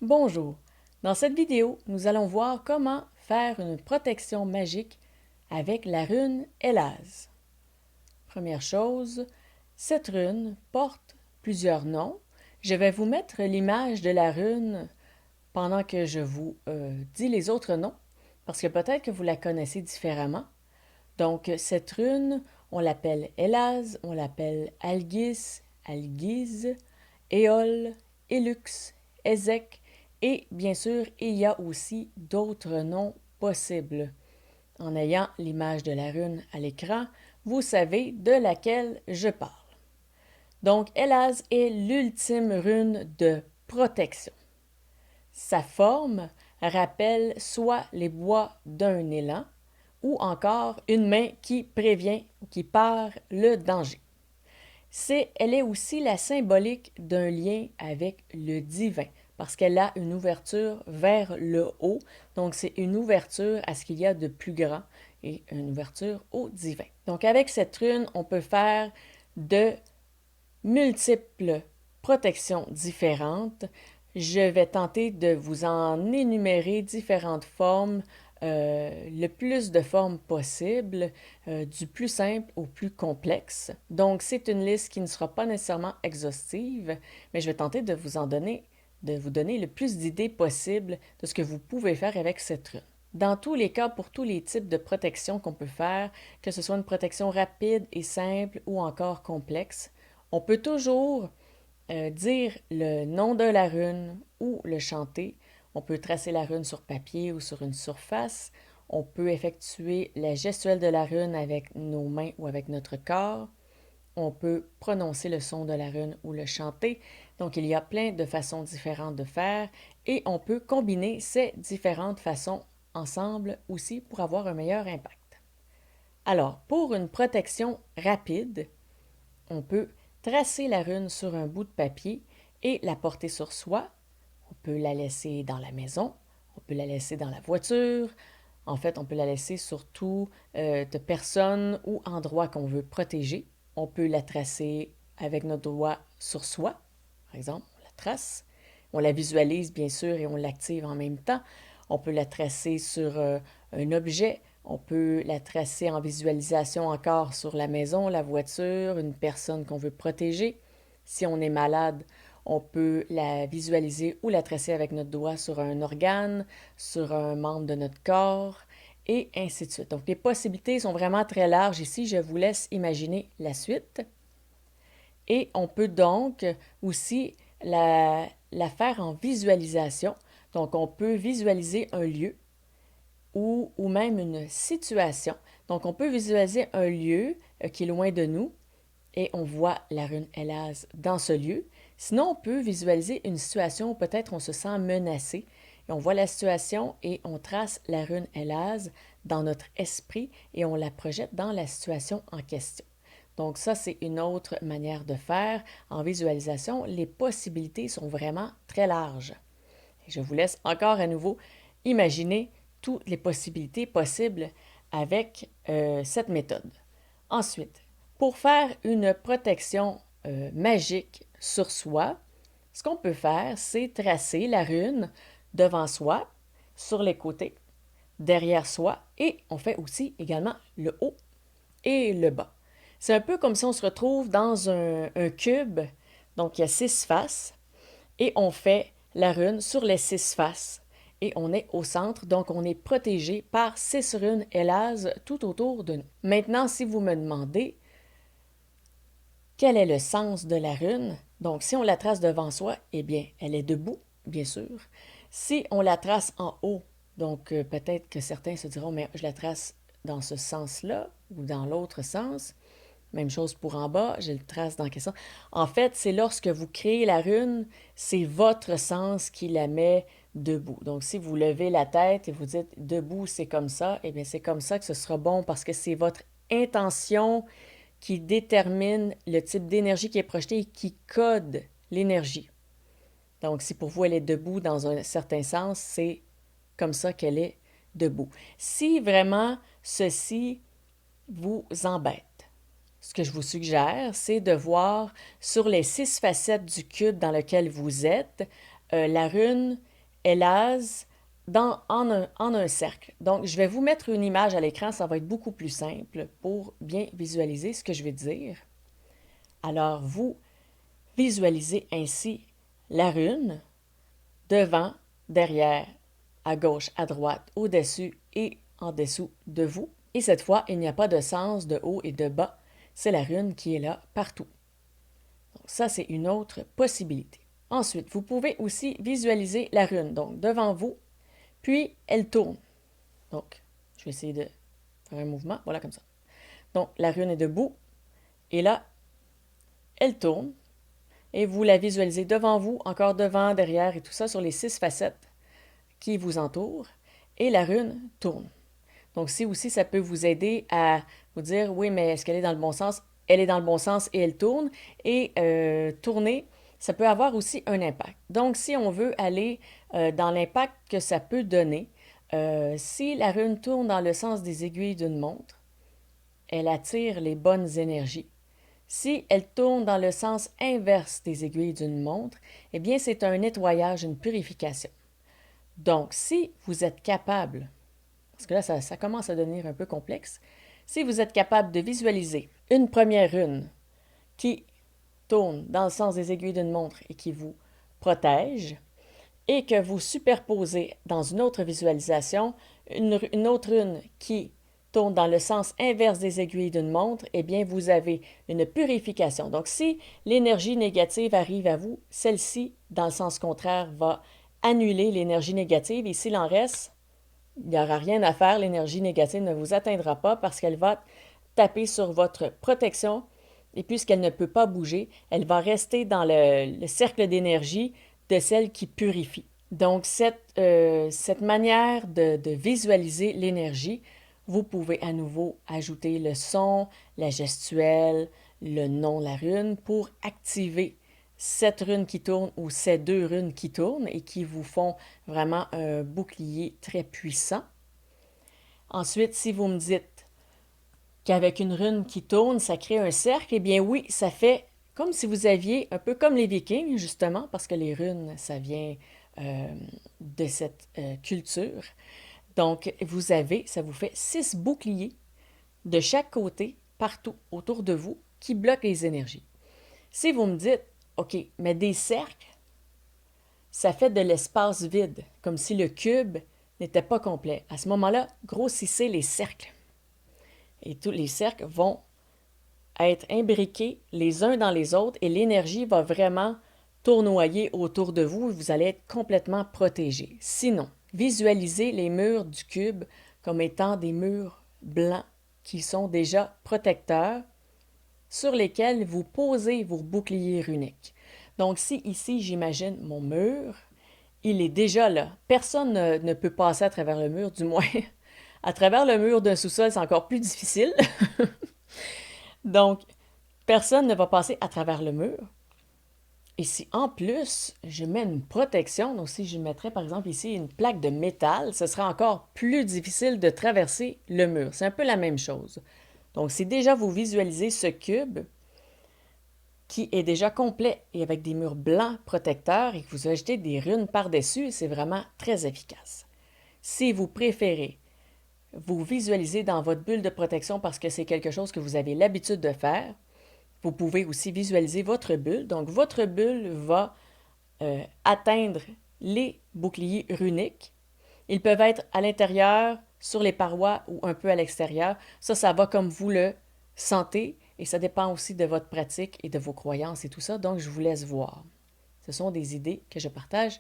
Bonjour! Dans cette vidéo, nous allons voir comment faire une protection magique avec la rune Elaz. Première chose, cette rune porte plusieurs noms. Je vais vous mettre l'image de la rune pendant que je vous dis les autres noms, parce que peut-être que vous la connaissez différemment. Donc, cette rune, on l'appelle Elaz, on l'appelle Algis, Algiz, Éole, Elux, Ezek, et bien sûr, il y a aussi d'autres noms possibles. En ayant l'image de la rune à l'écran, vous savez de laquelle je parle. Donc, Elaz est l'ultime rune de protection. Sa forme rappelle soit les bois d'un élan ou encore une main qui prévient ou qui perd le danger. Elle est aussi la symbolique d'un lien avec le divin parce qu'elle a une ouverture vers le haut. Donc, c'est une ouverture à ce qu'il y a de plus grand et une ouverture au divin. Donc, avec cette rune, on peut faire de multiples protections différentes. Je vais tenter de vous en énumérer différentes formes, le plus de formes possibles, du plus simple au plus complexe. Donc, c'est une liste qui ne sera pas nécessairement exhaustive, mais je vais tenter de vous donner le plus d'idées possibles de ce que vous pouvez faire avec cette rune. Dans tous les cas, pour tous les types de protection qu'on peut faire, que ce soit une protection rapide et simple ou encore complexe, on peut toujours dire le nom de la rune ou le chanter. On peut tracer la rune sur papier ou sur une surface. On peut effectuer la gestuelle de la rune avec nos mains ou avec notre corps. On peut prononcer le son de la rune ou le chanter. Donc, il y a plein de façons différentes de faire et on peut combiner ces différentes façons ensemble aussi pour avoir un meilleur impact. Alors, pour une protection rapide, on peut tracer la rune sur un bout de papier et la porter sur soi. On peut la laisser dans la maison, on peut la laisser dans la voiture. En fait, on peut la laisser sur tout de personnes ou endroits qu'on veut protéger. On peut la tracer avec notre doigt sur soi. Par exemple, on la trace. On la visualise, bien sûr, et on l'active en même temps. On peut la tracer sur un objet. On peut la tracer en visualisation encore sur la maison, la voiture, une personne qu'on veut protéger. Si on est malade, on peut la visualiser ou la tracer avec notre doigt sur un organe, sur un membre de notre corps, et ainsi de suite. Donc, les possibilités sont vraiment très larges ici. Je vous laisse imaginer la suite. Et on peut donc aussi la faire en visualisation. Donc, on peut visualiser un lieu ou même une situation. Donc, on peut visualiser un lieu qui est loin de nous et on voit la rune Elaz dans ce lieu. Sinon, on peut visualiser une situation où peut-être on se sent menacé. Et on voit la situation et on trace la rune Elaz dans notre esprit et on la projette dans la situation en question. Donc ça, c'est une autre manière de faire. En visualisation, les possibilités sont vraiment très larges. Et je vous laisse encore à nouveau imaginer toutes les possibilités possibles avec cette méthode. Ensuite, pour faire une protection magique sur soi, ce qu'on peut faire, c'est tracer la rune devant soi, sur les côtés, derrière soi, et on fait aussi également le haut et le bas. C'est un peu comme si on se retrouve dans un cube, donc il y a 6 faces, et on fait la rune sur les 6 faces. Et on est au centre, donc on est protégé par 6 runes Elaz tout autour de nous. Maintenant, si vous me demandez quel est le sens de la rune, donc si on la trace devant soi, eh bien, elle est debout, bien sûr. Si on la trace en haut, donc peut-être que certains se diront, mais je la trace dans ce sens-là ou dans l'autre sens. Même chose pour en bas, je le trace dans quel sens. En fait, c'est lorsque vous créez la rune, c'est votre sens qui la met debout. Donc, si vous levez la tête et vous dites debout, c'est comme ça, eh bien, c'est comme ça que ce sera bon parce que c'est votre intention qui détermine le type d'énergie qui est projetée et qui code l'énergie. Donc, si pour vous elle est debout dans un certain sens, c'est comme ça qu'elle est debout. Si vraiment ceci vous embête, ce que je vous suggère, c'est de voir sur les 6 facettes du cube dans lequel vous êtes, la rune Élaz en un cercle. Donc, je vais vous mettre une image à l'écran, ça va être beaucoup plus simple pour bien visualiser ce que je vais dire. Alors, vous visualisez ainsi la rune devant, derrière, à gauche, à droite, au-dessus et en dessous de vous. Et cette fois, il n'y a pas de sens de haut et de bas. C'est la rune qui est là partout. Donc, ça, c'est une autre possibilité. Ensuite, vous pouvez aussi visualiser la rune, donc devant vous, puis elle tourne. Donc, je vais essayer de faire un mouvement, voilà comme ça. Donc, la rune est debout, et là, elle tourne, et vous la visualisez devant vous, encore devant, derrière et tout ça, sur les 6 facettes qui vous entourent, et la rune tourne. Donc, si aussi, ça peut vous aider à vous dire, oui, mais est-ce qu'elle est dans le bon sens? Elle est dans le bon sens et elle tourne. Et tourner, ça peut avoir aussi un impact. Donc, si on veut aller dans l'impact que ça peut donner, si la rune tourne dans le sens des aiguilles d'une montre, elle attire les bonnes énergies. Si elle tourne dans le sens inverse des aiguilles d'une montre, eh bien, c'est un nettoyage, une purification. Donc, si vous êtes capable, parce que là, ça commence à devenir un peu complexe, si vous êtes capable de visualiser une première rune qui tourne dans le sens des aiguilles d'une montre et qui vous protège, et que vous superposez dans une autre visualisation une autre rune qui tourne dans le sens inverse des aiguilles d'une montre, eh bien, vous avez une purification. Donc, si l'énergie négative arrive à vous, celle-ci, dans le sens contraire, va annuler l'énergie négative, et s'il en reste, il n'y aura rien à faire, l'énergie négative ne vous atteindra pas parce qu'elle va taper sur votre protection et puisqu'elle ne peut pas bouger, elle va rester dans le cercle d'énergie de celle qui purifie. Donc, cette manière de visualiser l'énergie, vous pouvez à nouveau ajouter le son, la gestuelle, le nom, la rune pour activer cette rune qui tourne ou ces 2 runes qui tournent et qui vous font vraiment un bouclier très puissant. Ensuite, si vous me dites qu'avec une rune qui tourne, ça crée un cercle, eh bien oui, ça fait comme si vous aviez, un peu comme les Vikings, justement, parce que les runes, ça vient de cette culture. Donc, ça vous fait 6 boucliers de chaque côté, partout autour de vous, qui bloquent les énergies. Si vous me dites, OK, mais des cercles, ça fait de l'espace vide, comme si le cube n'était pas complet. À ce moment-là, grossissez les cercles. Et tous les cercles vont être imbriqués les uns dans les autres et l'énergie va vraiment tournoyer autour de vous et vous allez être complètement protégé. Sinon, visualisez les murs du cube comme étant des murs blancs qui sont déjà protecteurs sur lesquels vous posez vos boucliers runiques. Donc, si ici, j'imagine mon mur, il est déjà là. Personne ne peut passer à travers le mur, du moins. À travers le mur d'un sous-sol, c'est encore plus difficile. Donc, personne ne va passer à travers le mur. Et si en plus, je mets une protection, donc si je mettrais par exemple ici une plaque de métal, ce sera encore plus difficile de traverser le mur. C'est un peu la même chose. Donc, si déjà vous visualisez ce cube qui est déjà complet et avec des murs blancs protecteurs et que vous ajoutez des runes par-dessus, c'est vraiment très efficace. Si vous préférez vous visualiser dans votre bulle de protection parce que c'est quelque chose que vous avez l'habitude de faire, vous pouvez aussi visualiser votre bulle. Donc, votre bulle va atteindre les boucliers runiques. Ils peuvent être à l'intérieur, sur les parois ou un peu à l'extérieur. Ça va comme vous le sentez et ça dépend aussi de votre pratique et de vos croyances et tout ça. Donc, je vous laisse voir. Ce sont des idées que je partage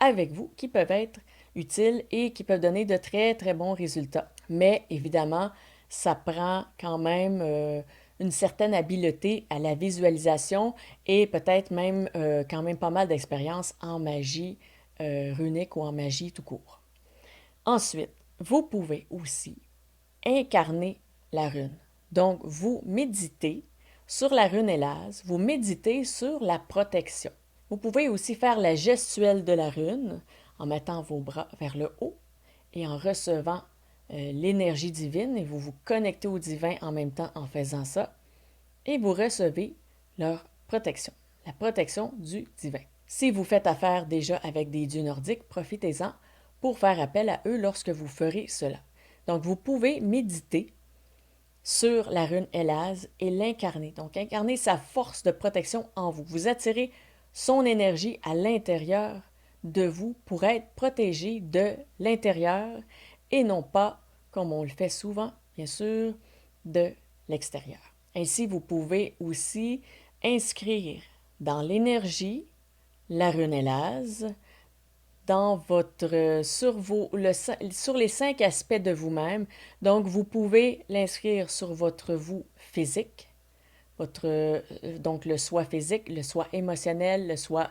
avec vous qui peuvent être utiles et qui peuvent donner de très, très bons résultats. Mais évidemment, ça prend quand même une certaine habileté à la visualisation et peut-être même quand même pas mal d'expérience en magie runique ou en magie tout court. Ensuite, vous pouvez aussi incarner la rune. Donc, vous méditez sur la rune Élaz, vous méditez sur la protection. Vous pouvez aussi faire la gestuelle de la rune en mettant vos bras vers le haut et en recevant l'énergie divine et vous vous connectez au divin en même temps en faisant ça et vous recevez leur protection, la protection du divin. Si vous faites affaire déjà avec des dieux nordiques, profitez-en pour faire appel à eux lorsque vous ferez cela. Donc, vous pouvez méditer sur la rune Elaz et l'incarner. Donc, incarner sa force de protection en vous. Vous attirez son énergie à l'intérieur de vous pour être protégé de l'intérieur et non pas, comme on le fait souvent, bien sûr, de l'extérieur. Ainsi, vous pouvez aussi inscrire dans l'énergie la rune Elaz dans sur les 5 aspects de vous-même. Donc, vous pouvez l'inscrire sur votre vous physique, donc le soi physique, le soi émotionnel, le soi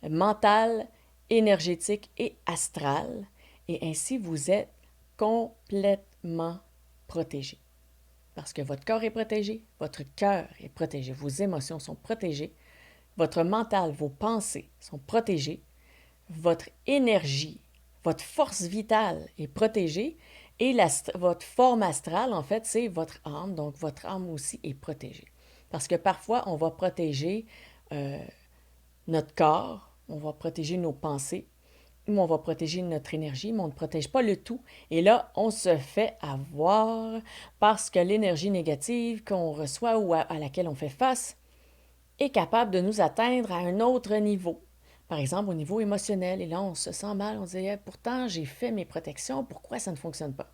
mental, énergétique et astral. Et ainsi, vous êtes complètement protégé. Parce que votre corps est protégé, votre cœur est protégé, vos émotions sont protégées, votre mental, vos pensées sont protégées, votre énergie, votre force vitale est protégée et votre forme astrale, en fait, c'est votre âme. Donc, votre âme aussi est protégée. Parce que parfois, on va protéger notre corps, on va protéger nos pensées, ou on va protéger notre énergie, mais on ne protège pas le tout. Et là, on se fait avoir parce que l'énergie négative qu'on reçoit ou à laquelle on fait face est capable de nous atteindre à un autre niveau. Par exemple, au niveau émotionnel, et là, on se sent mal, on se dit pourtant, j'ai fait mes protections, pourquoi ça ne fonctionne pas?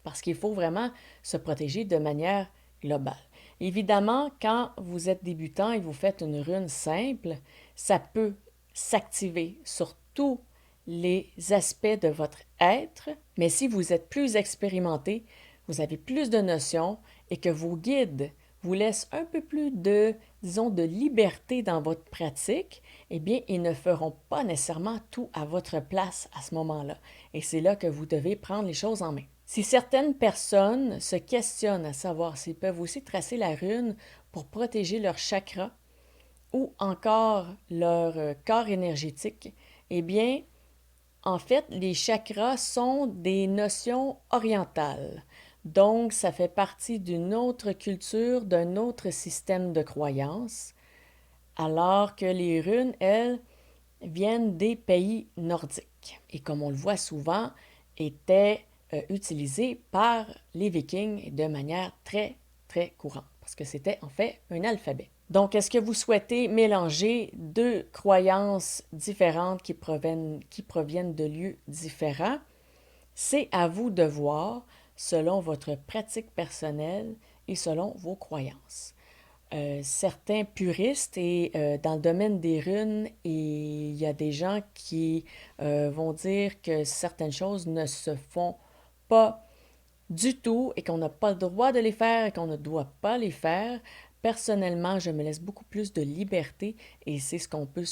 Parce qu'il faut vraiment se protéger de manière globale. Évidemment, quand vous êtes débutant et vous faites une rune simple, ça peut s'activer sur tous les aspects de votre être, mais si vous êtes plus expérimenté, vous avez plus de notions et que vos guides vous laissent un peu plus de, disons, de liberté dans votre pratique, eh bien, ils ne feront pas nécessairement tout à votre place à ce moment-là. Et c'est là que vous devez prendre les choses en main. Si certaines personnes se questionnent à savoir s'ils peuvent aussi tracer la rune pour protéger leur chakra ou encore leur corps énergétique, eh bien, en fait, les chakras sont des notions orientales. Donc, ça fait partie d'une autre culture, d'un autre système de croyances, alors que les runes, elles, viennent des pays nordiques. Et comme on le voit souvent, étaient utilisées par les Vikings de manière très, très courante, parce que c'était en fait un alphabet. Donc, est-ce que vous souhaitez mélanger deux croyances différentes qui proviennent de lieux différents? C'est à vous de voir selon votre pratique personnelle et selon vos croyances. Certains puristes et dans le domaine des runes, il y a des gens qui vont dire que certaines choses ne se font pas du tout et qu'on n'a pas le droit de les faire et qu'on ne doit pas les faire. Personnellement, je me laisse beaucoup plus de liberté et c'est ce qu'on peut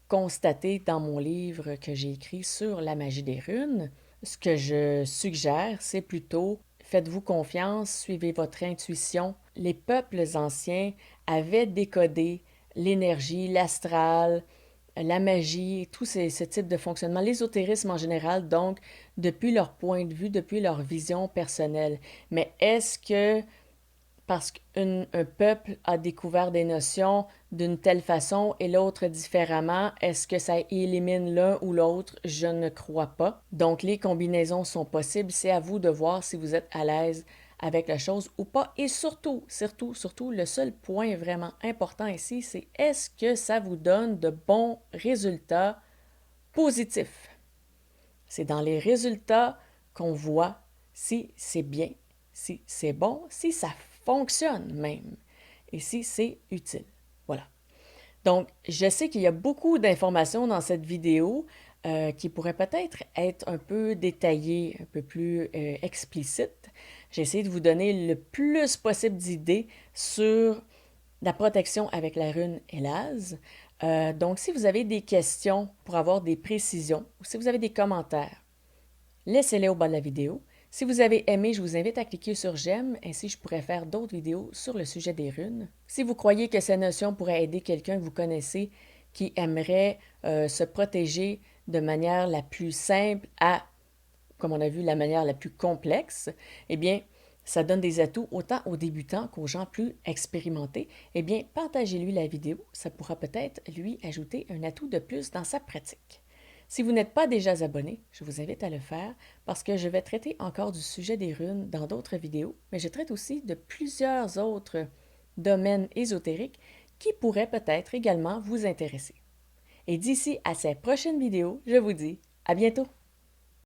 constater dans mon livre que j'ai écrit sur la magie des runes. Ce que je suggère, c'est plutôt faites-vous confiance, suivez votre intuition. Les peuples anciens avaient décodé l'énergie, l'astral, la magie, ce type de fonctionnement, l'ésotérisme en général, donc depuis leur point de vue, depuis leur vision personnelle. Mais est-ce que parce qu'un peuple a découvert des notions d'une telle façon et l'autre différemment, est-ce que ça élimine l'un ou l'autre? Je ne crois pas. Donc les combinaisons sont possibles, c'est à vous de voir si vous êtes à l'aise avec la chose ou pas. Et surtout, le seul point vraiment important ici, c'est est-ce que ça vous donne de bons résultats positifs? C'est dans les résultats qu'on voit si c'est bien, si c'est bon, si ça fonctionne même et si c'est utile. Voilà. Donc, je sais qu'il y a beaucoup d'informations dans cette vidéo qui pourraient peut-être être un peu détaillées, un peu plus explicites. J'ai essayé de vous donner le plus possible d'idées sur la protection avec la rune Elaz. Donc, si vous avez des questions pour avoir des précisions ou si vous avez des commentaires, laissez-les au bas de la vidéo. Si vous avez aimé, je vous invite à cliquer sur j'aime, ainsi je pourrai faire d'autres vidéos sur le sujet des runes. Si vous croyez que ces notions pourraient aider quelqu'un que vous connaissez qui aimerait se protéger de manière la plus simple à, comme on a vu, la manière la plus complexe, eh bien, ça donne des atouts autant aux débutants qu'aux gens plus expérimentés, eh bien, partagez-lui la vidéo, ça pourra peut-être lui ajouter un atout de plus dans sa pratique. Si vous n'êtes pas déjà abonné, je vous invite à le faire parce que je vais traiter encore du sujet des runes dans d'autres vidéos, mais je traite aussi de plusieurs autres domaines ésotériques qui pourraient peut-être également vous intéresser. Et d'ici à ces prochaines vidéos, je vous dis à bientôt!